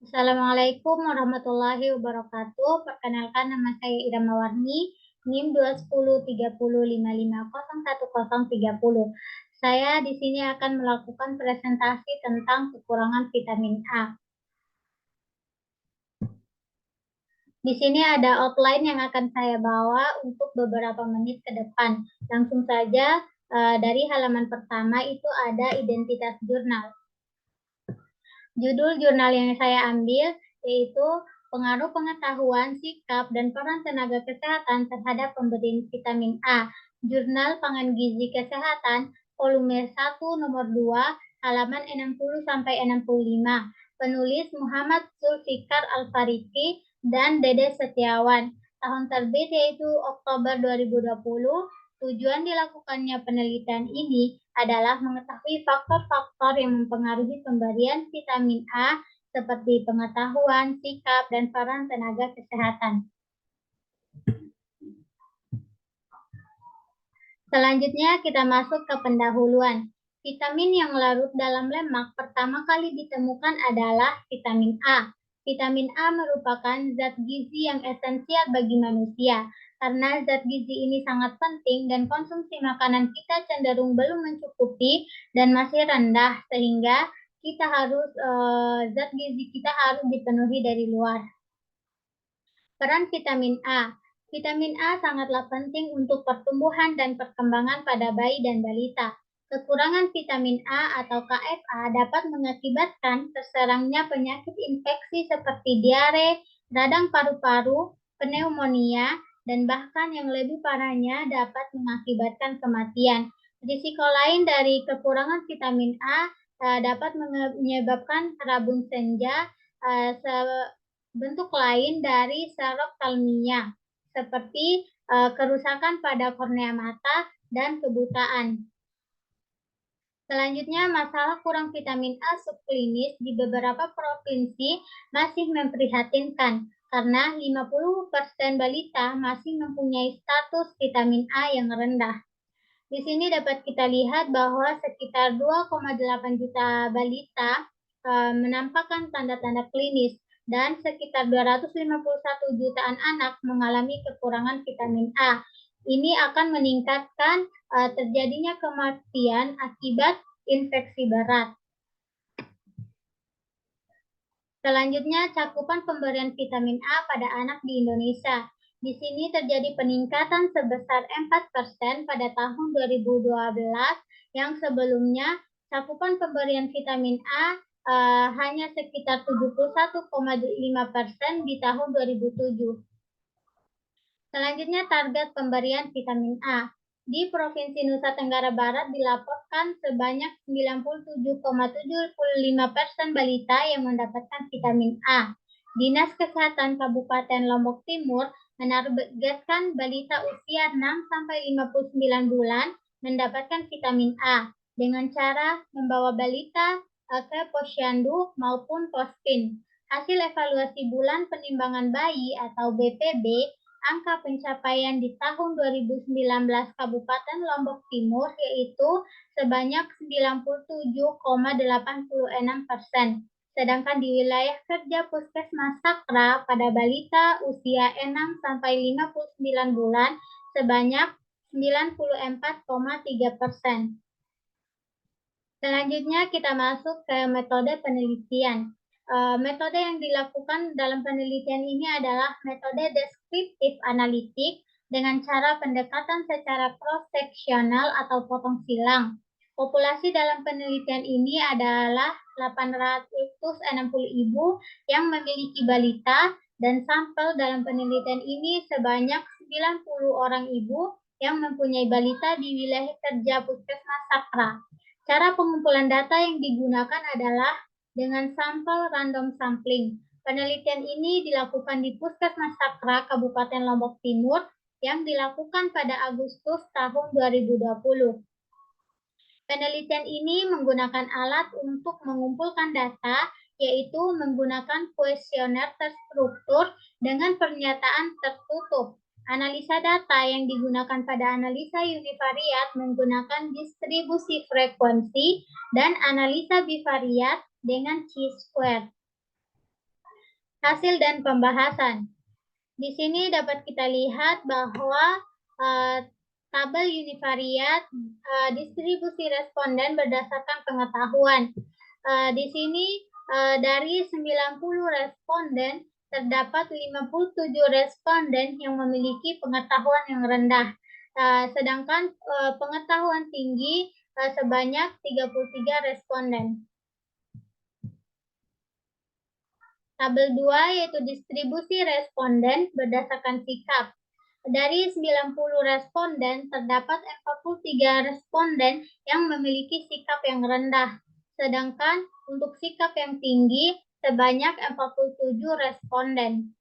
Assalamualaikum warahmatullahi wabarakatuh. Perkenalkan, nama saya Ira Mawarni, NIM 2103055011030. Saya di sini akan melakukan presentasi tentang kekurangan vitamin A. Di sini ada outline yang akan saya bawa untuk beberapa menit ke depan. Langsung saja, dari halaman pertama itu ada identitas jurnal. Judul jurnal yang saya ambil yaitu pengaruh pengetahuan, sikap, dan peran tenaga kesehatan terhadap pemberian vitamin A. Jurnal Pangan Gizi Kesehatan, volume 1 nomor 2, halaman 60-65. Penulis Muhammad Zulfikar Al-Fariki dan Dede Setiawan. Tahun terbit yaitu Oktober 2020. Tujuan dilakukannya penelitian ini adalah mengetahui faktor-faktor yang mempengaruhi pemberian vitamin A seperti pengetahuan, sikap, dan peran tenaga kesehatan. Selanjutnya kita masuk ke pendahuluan. Vitamin yang larut dalam lemak pertama kali ditemukan adalah vitamin A. Vitamin A merupakan zat gizi yang esensial bagi manusia. Karena zat gizi ini sangat penting dan konsumsi makanan kita cenderung belum mencukupi dan masih rendah, sehingga zat gizi kita harus dipenuhi dari luar. Peran vitamin A. Vitamin A sangatlah penting untuk pertumbuhan dan perkembangan pada bayi dan balita. Kekurangan vitamin A atau KFA dapat mengakibatkan terserangnya penyakit infeksi seperti diare, radang paru-paru, pneumonia, dan bahkan yang lebih parahnya dapat mengakibatkan kematian. Risiko lain dari kekurangan vitamin A dapat menyebabkan rabun senja, bentuk lain dari seroktalmia, seperti kerusakan pada kornea mata dan kebutaan. Selanjutnya, masalah kurang vitamin A subklinis di beberapa provinsi masih memprihatinkan karena 50% balita masih mempunyai status vitamin A yang rendah. Di sini dapat kita lihat bahwa sekitar 2,8 juta balita menampakkan tanda-tanda klinis dan sekitar 251 jutaan anak mengalami kekurangan vitamin A. Ini akan meningkatkan terjadinya kematian akibat infeksi berat. Selanjutnya, cakupan pemberian vitamin A pada anak di Indonesia. Di sini terjadi peningkatan sebesar 4% pada tahun 2012, yang sebelumnya cakupan pemberian vitamin A hanya sekitar 71,5% di tahun 2007. Selanjutnya, target pemberian vitamin A. Di Provinsi Nusa Tenggara Barat dilaporkan sebanyak 97,75% balita yang mendapatkan vitamin A. Dinas Kesehatan Kabupaten Lombok Timur menargetkan balita usia 6-59 bulan mendapatkan vitamin A dengan cara membawa balita ke posyandu maupun pospin. Hasil evaluasi bulan penimbangan bayi atau BPB, angka pencapaian di tahun 2019 Kabupaten Lombok Timur yaitu sebanyak 97,86%. Sedangkan di wilayah kerja Puskesmas Sakra pada balita usia 6-59 bulan sebanyak 94,3%. Selanjutnya kita masuk ke metode penelitian. Metode yang dilakukan dalam penelitian ini adalah metode deskriptif analitik dengan cara pendekatan secara cross-seksional atau potong silang. Populasi dalam penelitian ini adalah 860 ibu yang memiliki balita dan sampel dalam penelitian ini sebanyak 90 orang ibu yang mempunyai balita di wilayah kerja Puskesmas Sakra. Cara pengumpulan data yang digunakan adalah dengan sampel random sampling. Penelitian ini dilakukan di Puskesmas Sakra, Kabupaten Lombok Timur, yang dilakukan pada Agustus tahun 2020. Penelitian ini menggunakan alat untuk mengumpulkan data, yaitu menggunakan kuesioner terstruktur dengan pernyataan tertutup. Analisa data yang digunakan pada analisa univariat menggunakan distribusi frekuensi dan analisa bivariat dengan chi-square. Hasil dan pembahasan. Di sini dapat kita lihat bahwa tabel univariat distribusi responden berdasarkan pengetahuan. Di sini dari 90 responden terdapat 57 responden yang memiliki pengetahuan yang rendah. Sedangkan pengetahuan tinggi sebanyak 33 responden. Tabel 2 yaitu distribusi responden berdasarkan sikap. Dari 90 responden, terdapat 43 responden yang memiliki sikap yang rendah. Sedangkan untuk sikap yang tinggi, sebanyak 47 responden.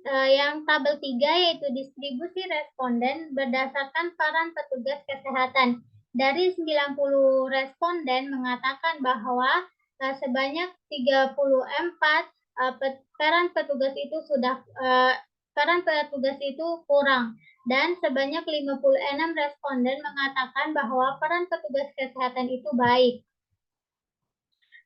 Yang tabel 3 yaitu distribusi responden berdasarkan peran petugas kesehatan. Dari 90 responden mengatakan bahwa sebanyak 34 peran petugas itu kurang, dan sebanyak 56 responden mengatakan bahwa peran petugas kesehatan itu baik.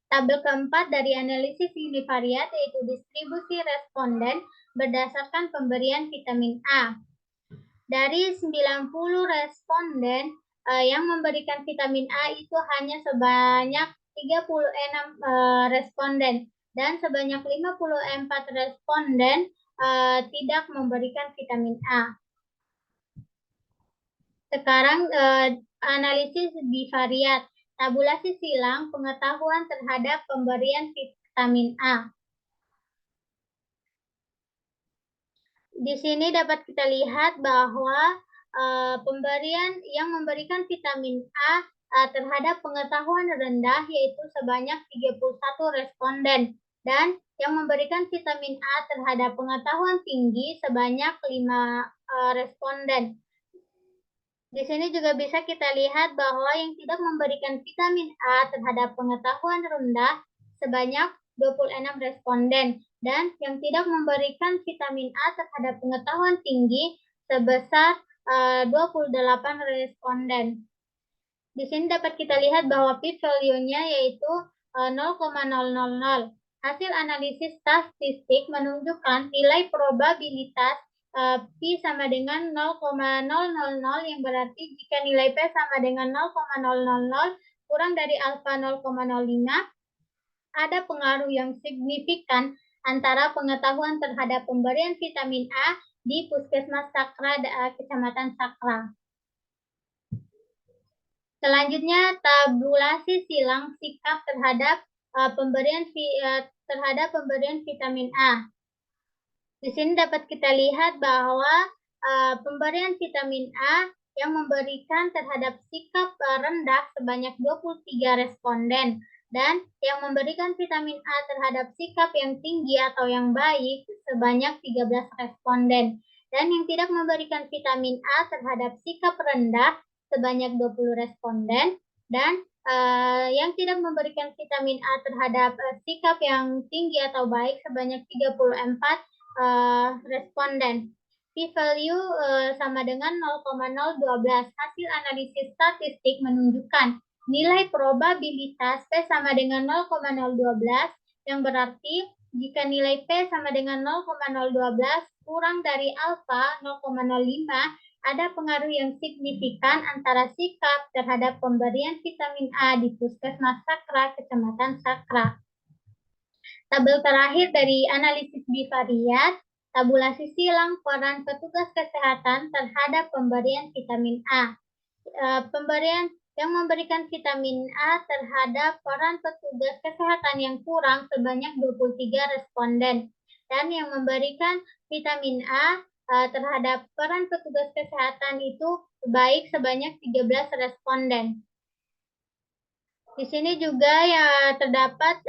Tabel keempat dari analisis univariat yaitu distribusi responden berdasarkan pemberian vitamin A. Dari 90 responden yang memberikan vitamin A itu hanya sebanyak 36 responden, dan sebanyak 54 responden tidak memberikan vitamin A. Sekarang analisis bivariat, tabulasi silang pengetahuan terhadap pemberian vitamin A. Di sini dapat kita lihat bahwa pemberian yang memberikan vitamin A terhadap pengetahuan rendah yaitu sebanyak 31 responden, dan yang memberikan vitamin A terhadap pengetahuan tinggi sebanyak 5 responden. Di sini juga bisa kita lihat bahwa yang tidak memberikan vitamin A terhadap pengetahuan rendah sebanyak 26 responden, dan yang tidak memberikan vitamin A terhadap pengetahuan tinggi sebesar 28 responden. Di sini dapat kita lihat bahwa p-value-nya yaitu 0,000. Hasil analisis statistik menunjukkan nilai probabilitas P sama dengan 0,000, yang berarti jika nilai P sama dengan 0,000 kurang dari alfa 0,05, ada pengaruh yang signifikan antara pengetahuan terhadap pemberian vitamin A di Puskesmas Sakra, Kecamatan Sakra. Selanjutnya, tabulasi silang sikap terhadap pemberian vitamin A. Di sini dapat kita lihat bahwa pemberian vitamin A yang memberikan terhadap sikap rendah sebanyak 23 responden, dan yang memberikan vitamin A terhadap sikap yang tinggi atau yang baik sebanyak 13 responden, dan yang tidak memberikan vitamin A terhadap sikap rendah sebanyak 20 responden, dan yang tidak memberikan vitamin A terhadap sikap yang tinggi atau baik sebanyak 34 responden. P-value sama dengan 0,012. Hasil analisis statistik menunjukkan nilai probabilitas P sama dengan 0,012, yang berarti jika nilai P sama dengan 0,012 kurang dari alfa 0,05, ada pengaruh yang signifikan antara sikap terhadap pemberian vitamin A di Puskesmas Sakra, Kecamatan Sakra. Tabel terakhir dari analisis bivariat, tabulasi silang peran petugas kesehatan terhadap pemberian vitamin A. Pemberian yang memberikan vitamin A terhadap peran petugas kesehatan yang kurang sebanyak 23 responden, dan yang memberikan vitamin A terhadap peran petugas kesehatan itu baik sebanyak 13 responden. Di sini juga ya terdapat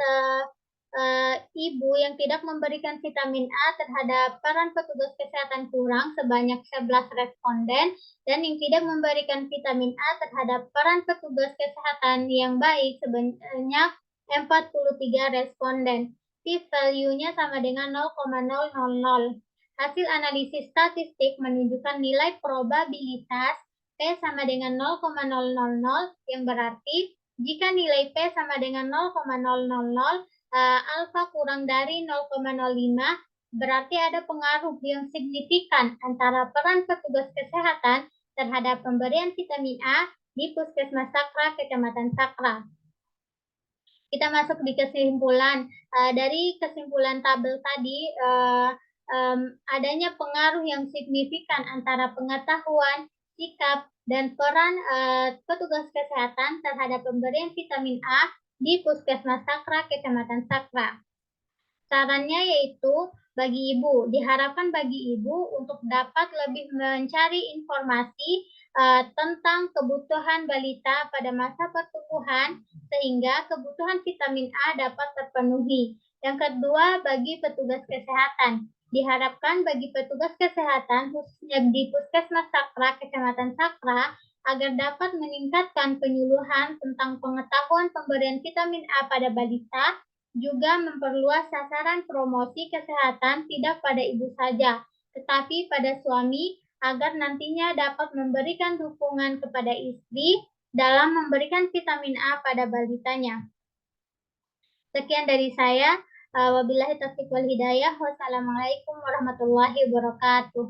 ibu yang tidak memberikan vitamin A terhadap peran petugas kesehatan kurang sebanyak 11 responden, dan yang tidak memberikan vitamin A terhadap peran petugas kesehatan yang baik sebanyak 43 responden. P-value-nya sama dengan 0,000. Hasil analisis statistik menunjukkan nilai probabilitas P sama dengan 0,000, yang berarti Jika nilai P sama dengan 0,000, alfa kurang dari 0,05, berarti ada pengaruh yang signifikan antara peran petugas kesehatan terhadap pemberian vitamin A di Puskesmas Sakra, Kecamatan Sakra. Kita masuk di kesimpulan. Dari kesimpulan tabel tadi, adanya pengaruh yang signifikan antara pengetahuan, sikap, dan peran petugas kesehatan terhadap pemberian vitamin A di Puskesmas Sakra, Kecamatan Sakra. Sarannya yaitu bagi ibu, diharapkan bagi ibu untuk dapat lebih mencari informasi tentang kebutuhan balita pada masa pertumbuhan sehingga kebutuhan vitamin A dapat terpenuhi. Yang kedua, bagi petugas kesehatan, diharapkan bagi petugas kesehatan khususnya di Puskesmas Sakra, Kecamatan Sakra, agar dapat meningkatkan penyuluhan tentang pengetahuan pemberian vitamin A pada balita, juga memperluas sasaran promosi kesehatan tidak pada ibu saja, tetapi pada suami agar nantinya dapat memberikan dukungan kepada istri dalam memberikan vitamin A pada balitanya. Sekian dari saya. Wabillahi taufiq wal hidayah. Wassalamualaikum warahmatullahi wabarakatuh.